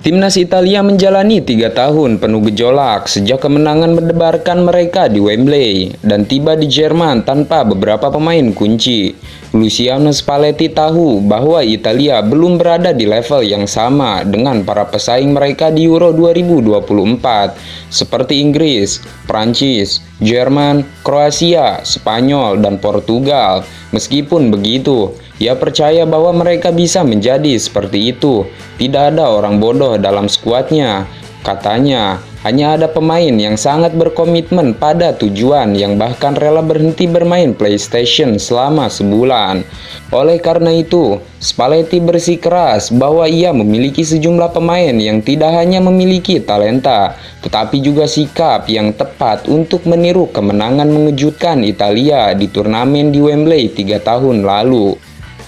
Timnas Italia menjalani 3 tahun penuh gejolak sejak kemenangan mendebarkan mereka di Wembley dan tiba di Jerman tanpa beberapa pemain kunci. Luciano Spalletti tahu bahwa Italia belum berada di level yang sama dengan para pesaing mereka di Euro 2024 seperti Inggris, Prancis, Jerman, Kroasia, Spanyol, dan Portugal. Meskipun begitu, ia percaya bahwa mereka bisa menjadi seperti itu. Tidak ada orang bodoh dalam skuadnya. Katanya, hanya ada pemain yang sangat berkomitmen pada tujuan yang bahkan rela berhenti bermain PlayStation selama sebulan. Oleh karena itu, Spalletti bersikeras bahwa ia memiliki sejumlah pemain yang tidak hanya memiliki talenta, tetapi juga sikap yang tepat untuk meniru kemenangan mengejutkan Italia di turnamen di Wembley 3 tahun lalu.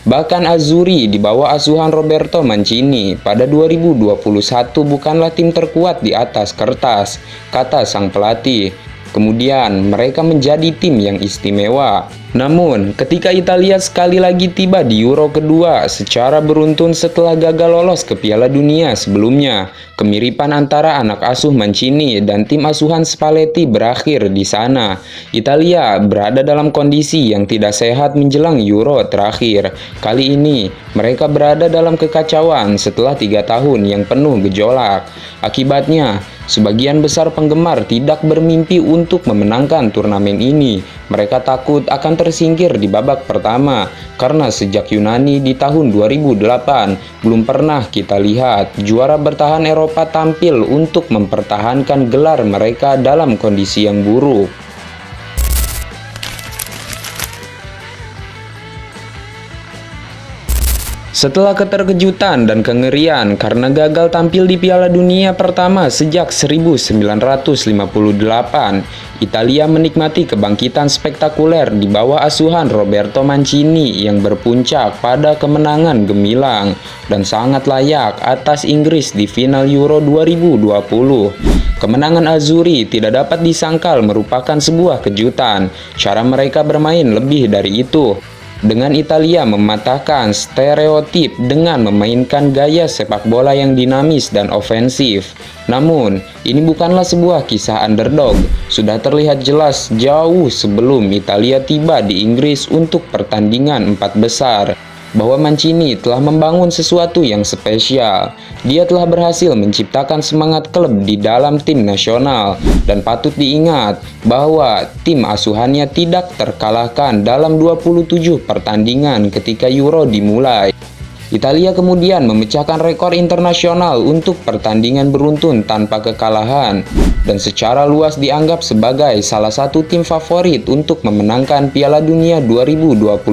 Bahkan Azzurri di bawah asuhan Roberto Mancini pada 2021 bukanlah tim terkuat di atas kertas, kata sang pelatih. Kemudian mereka menjadi tim yang istimewa. Namun, ketika Italia sekali lagi tiba di Euro kedua secara beruntun setelah gagal lolos ke Piala Dunia sebelumnya, kemiripan antara anak asuh Mancini dan tim asuhan Spalletti berakhir di sana. Italia berada dalam kondisi yang tidak sehat menjelang Euro terakhir. Kali ini, mereka berada dalam kekacauan setelah 3 tahun yang penuh gejolak. Akibatnya, sebagian besar penggemar tidak bermimpi untuk memenangkan turnamen ini. Mereka takut akan tersingkir di babak pertama, karena sejak Yunani di tahun 2008, belum pernah kita lihat juara bertahan Eropa tampil untuk mempertahankan gelar mereka dalam kondisi yang buruk. Setelah keterkejutan dan kengerian karena gagal tampil di Piala Dunia pertama sejak 1958, Italia menikmati kebangkitan spektakuler di bawah asuhan Roberto Mancini yang berpuncak pada kemenangan gemilang dan sangat layak atas Inggris di final Euro 2020. Kemenangan Azzurri tidak dapat disangkal merupakan sebuah kejutan. Cara mereka bermain lebih dari itu, dengan Italia mematahkan stereotip dengan memainkan gaya sepak bola yang dinamis dan ofensif. Namun, ini bukanlah sebuah kisah underdog. Sudah terlihat jelas jauh sebelum Italia tiba di Inggris untuk pertandingan 4 besar, bahwa Mancini telah membangun sesuatu yang spesial. Dia telah berhasil menciptakan semangat klub di dalam tim nasional, dan patut diingat bahwa tim asuhannya tidak terkalahkan dalam 27 pertandingan ketika Euro dimulai. Italia kemudian memecahkan rekor internasional untuk pertandingan beruntun tanpa kekalahan dan secara luas dianggap sebagai salah satu tim favorit untuk memenangkan Piala Dunia 2022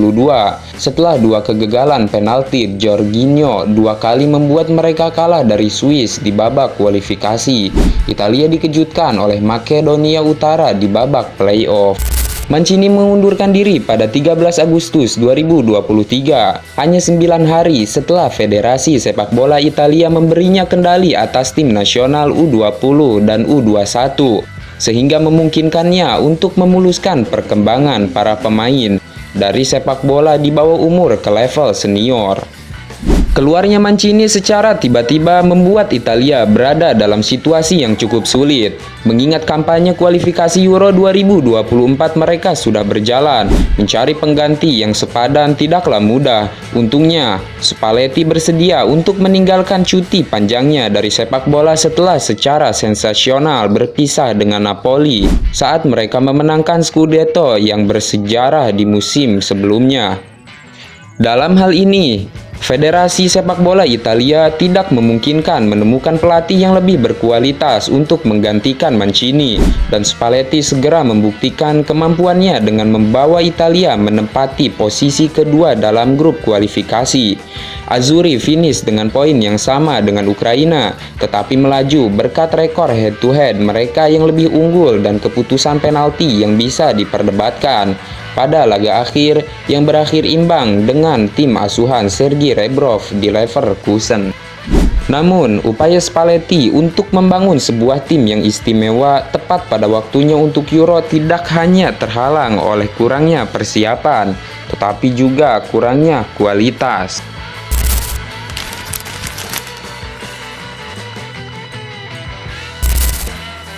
setelah 2 kegagalan penalti. Jorginho 2 kali membuat mereka kalah dari Swiss di babak kualifikasi. Italia dikejutkan oleh Makedonia Utara di babak playoff. Mancini mengundurkan diri pada 13 Agustus 2023, hanya 9 hari setelah Federasi Sepak Bola Italia memberinya kendali atas tim nasional U20 dan U21, sehingga memungkinkannya untuk memuluskan perkembangan para pemain dari sepak bola di bawah umur ke level senior. Keluarnya Mancini secara tiba-tiba membuat Italia berada dalam situasi yang cukup sulit. Mengingat kampanye kualifikasi Euro 2024 mereka sudah berjalan, mencari pengganti yang sepadan tidaklah mudah. Untungnya, Spalletti bersedia untuk meninggalkan cuti panjangnya dari sepak bola setelah secara sensasional berpisah dengan Napoli saat mereka memenangkan Scudetto yang bersejarah di musim sebelumnya. Dalam hal ini, Federasi Sepak Bola Italia tidak memungkinkan menemukan pelatih yang lebih berkualitas untuk menggantikan Mancini, dan Spalletti segera membuktikan kemampuannya dengan membawa Italia menempati posisi kedua dalam grup kualifikasi. Azzurri finish dengan poin yang sama dengan Ukraina, tetapi melaju berkat rekor head-to-head mereka yang lebih unggul dan keputusan penalti yang bisa diperdebatkan pada laga akhir yang berakhir imbang dengan tim asuhan Sergei Rebrov di Leverkusen. Namun, upaya Spalletti untuk membangun sebuah tim yang istimewa tepat pada waktunya untuk Euro tidak hanya terhalang oleh kurangnya persiapan, tetapi juga kurangnya kualitas.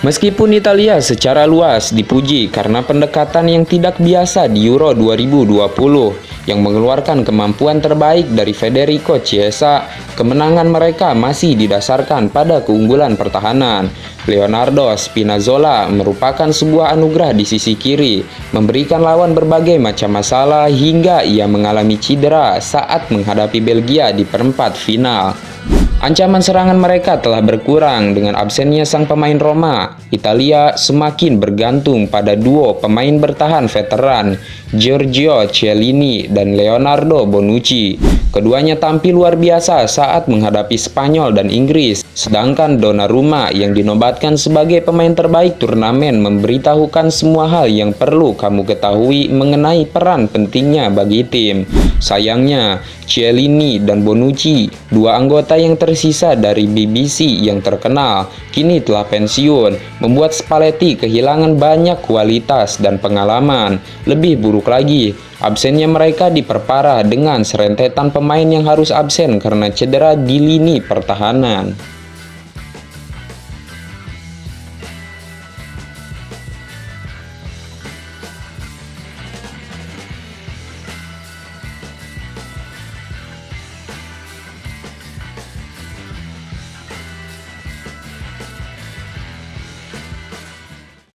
Meskipun Italia secara luas dipuji karena pendekatan yang tidak biasa di Euro 2020 yang mengeluarkan kemampuan terbaik dari Federico Chiesa, kemenangan mereka masih didasarkan pada keunggulan pertahanan. Leonardo Spinazzola merupakan sebuah anugerah di sisi kiri, memberikan lawan berbagai macam masalah hingga ia mengalami cedera saat menghadapi Belgia di perempat final. Ancaman serangan mereka telah berkurang dengan absennya sang pemain Roma. Italia semakin bergantung pada duo pemain bertahan veteran, Giorgio Chiellini dan Leonardo Bonucci. Keduanya tampil luar biasa saat menghadapi Spanyol dan Inggris, sedangkan Donnarumma yang dinobatkan sebagai pemain terbaik turnamen memberitahukan semua hal yang perlu kamu ketahui mengenai peran pentingnya bagi tim. Sayangnya, Chiellini dan Bonucci, dua anggota yang tersisa dari BBC yang terkenal, kini telah pensiun, membuat Spalletti kehilangan banyak kualitas dan pengalaman. Lebih buruk lagi, absennya mereka diperparah dengan serentetan pemain yang harus absen karena cedera di lini pertahanan.